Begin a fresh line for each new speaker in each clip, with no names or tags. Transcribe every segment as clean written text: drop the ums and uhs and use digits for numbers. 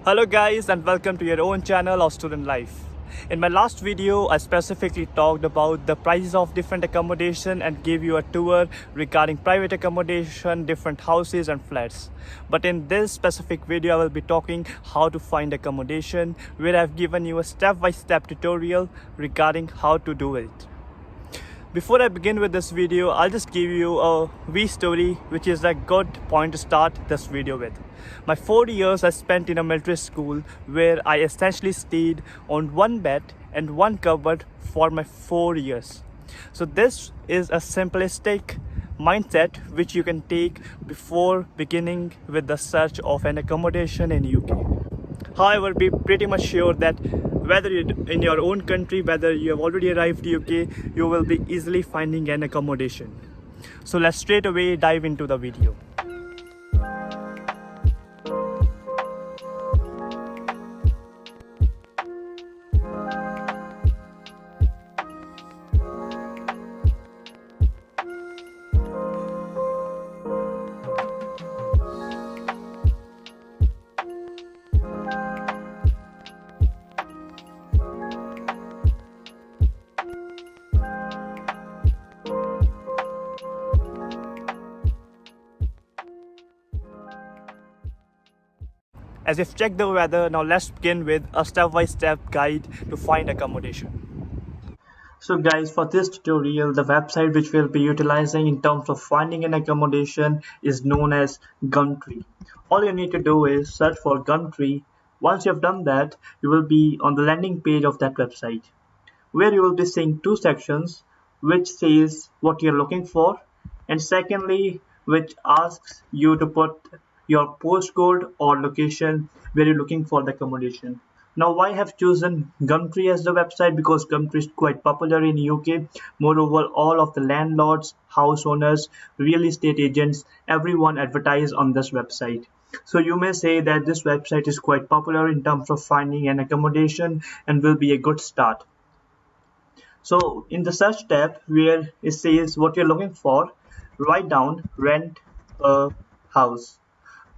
Hello guys and welcome to your own channel of Student Life. In my last video, I specifically talked about the prices of different accommodation and gave you a tour regarding private accommodation, different houses and flats. But in this specific video, I will be talking how to find accommodation, where I've given you a step-by-step tutorial regarding how to do it. Before I begin with this video, I'll just give you a wee story which is a good point to start this video with. My 4 years I spent in a military school where I essentially stayed on one bed and one cupboard for my 4 years. So this is a simplistic mindset which you can take before beginning with the search of an accommodation in UK. However, be pretty much sure that whether you're in your own country, whether you have already arrived to UK, you will be easily finding an accommodation. So let's straight away dive into the video. As if check the weather, now let's begin with a step-by-step guide to find accommodation. So guys, for this tutorial, the website which we'll be utilizing in terms of finding an accommodation is known as Gumtree. All you need to do is search for Gumtree. Once you have done that, you will be on the landing page of that website, where you will be seeing two sections, which says what you're looking for, and secondly, which asks you to put your postcode or location where you're looking for the accommodation. Now, why I have chosen Gumtree as the website? Because Gumtree is quite popular in UK. Moreover, all of the landlords, house owners, real estate agents, everyone advertise on this website. So you may say that this website is quite popular in terms of finding an accommodation and will be a good start. So in the search tab where it says what you're looking for, write down rent a house.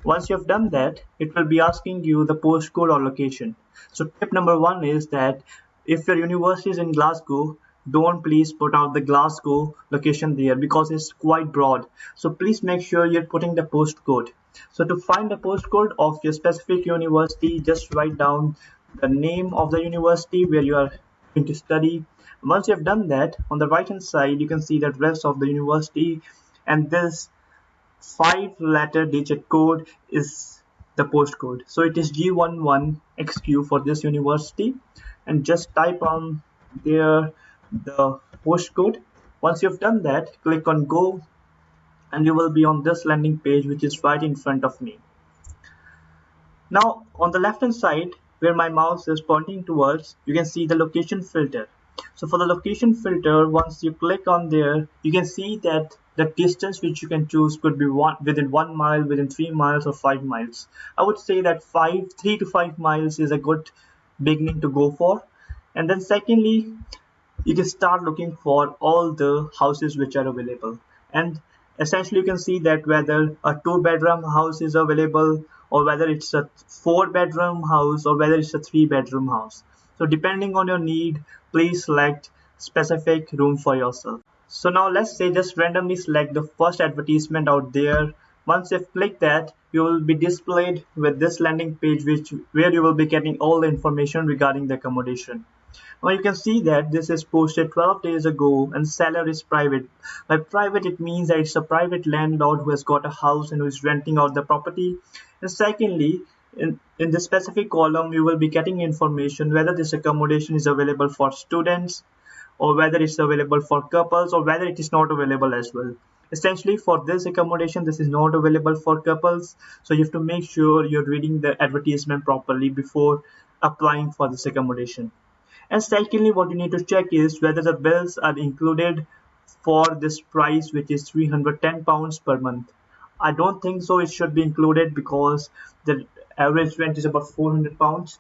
Once you have done that, it will be asking you the postcode or location. So tip number one is that if your university is in Glasgow, don't please put out the Glasgow location there because it's quite broad. So please make sure you're putting the postcode. So to find the postcode of your specific university, just write down the name of the university where you are going to study. Once you have done that, on the right hand side, you can see the address of the university, and this 5-letter digit code is the postcode. So it is G11XQ for this university, and just type on there the postcode. Once you've done that, click on go and you will be on this landing page, which is right in front of me. Now on the left hand side where my mouse is pointing towards, you can see the location filter. So for the location filter, once you click on there, you can see that the distance which you can choose could be within 1 mile, within 3 miles or 5 miles. I would say that 3 to 5 miles is a good beginning to go for. And then secondly, you can start looking for all the houses which are available. And essentially you can see that whether a 2-bedroom house is available, or whether it's a 4-bedroom house, or whether it's a 3-bedroom house. So depending on your need, please select specific room for yourself. So now let's say just randomly select the first advertisement out there. Once you've clicked that, you will be displayed with this landing page where you will be getting all the information regarding the accommodation. Now you can see that this is posted 12 days ago and seller is private. By private, it means that it's a private landlord who has got a house and who is renting out the property. And secondly, in this specific column, you will be getting information whether this accommodation is available for students, or whether it's available for couples, or whether it is not available as well. Essentially for this accommodation, this is not available for couples, so you have to make sure you're reading the advertisement properly before applying for this accommodation. And secondly, what you need to check is whether the bills are included for this price, which is £310 per month. I don't think so it should be included because the average rent is about £400.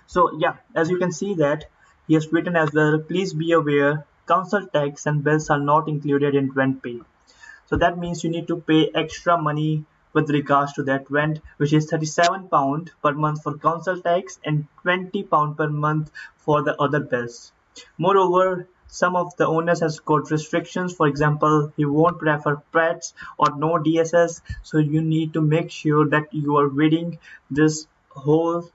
So yeah, as you can see that he has written as well, please be aware council tax and bills are not included in rent pay. So that means you need to pay extra money with regards to that rent, which is £37 per month for council tax and £20 per month for the other bills. Moreover, some of the owners has got restrictions. For example, he won't prefer pets or no DSS, so you need to make sure that you are reading this whole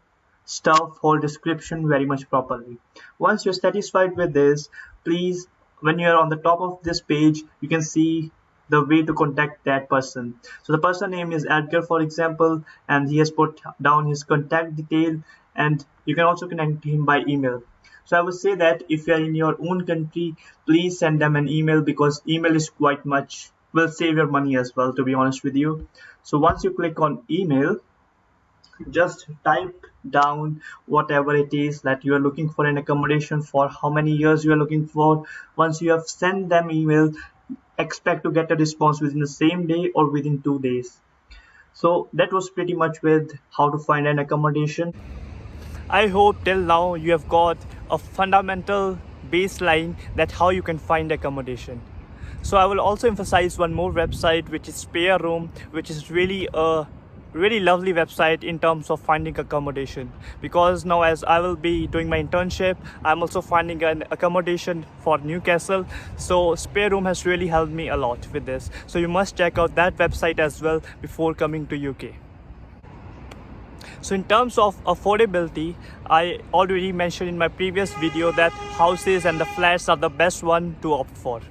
stuff, whole description very much properly. Once you're satisfied with this, please, when you're on the top of this page, you can see the way to contact that person. So the person name is Edgar, for example, and he has put down his contact detail, and you can also connect him by email. So I would say that if you are in your own country, please send them an email, because email is quite much, will save your money as well, to be honest with you. So once you click on email, just type down whatever it is that you are looking for an accommodation for, how many years you are looking for. Once you have sent them email, expect to get a response within the same day or within 2 days. So that was pretty much with how to find an accommodation. I hope till now you have got a fundamental baseline that how you can find accommodation. So I will also emphasize one more website, which is Spare Room, which is really a really lovely website in terms of finding accommodation, because now as I will be doing my internship, I'm also finding an accommodation for Newcastle. So Spare Room has really helped me a lot with this, so you must check out that website as well before coming to UK. So in terms of affordability, I already mentioned in my previous video that houses and the flats are the best one to opt for.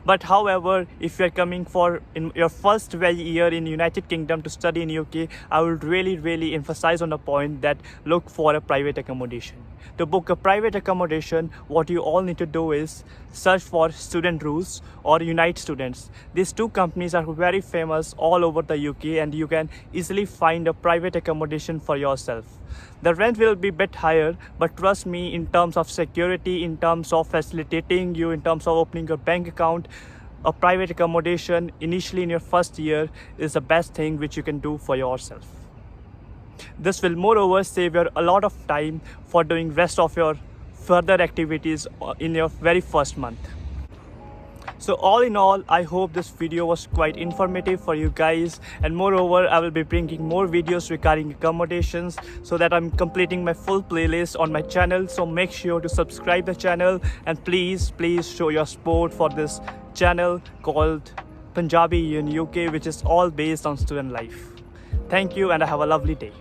But however, if you're coming for in your first year in United Kingdom to study in UK, I would really emphasize on the point that look for a private accommodation. To book a private accommodation, what you all need to do is search for Student Rules or Unite Students. These two companies are very famous all over the UK, and you can easily find a private accommodation for yourself. The rent will be a bit higher, but trust me, in terms of security, in terms of facilitating you, in terms of opening your bank account, a private accommodation initially in your first year is the best thing which you can do for yourself. This will moreover save you a lot of time for doing rest of your further activities in your very first month. So all in all, I hope this video was quite informative for you guys, and moreover I will be bringing more videos regarding accommodations so that I'm completing my full playlist on my channel. So make sure to subscribe the channel, and please show your support for this channel called Punjabi in UK, which is all based on student life. Thank you, and have a lovely day.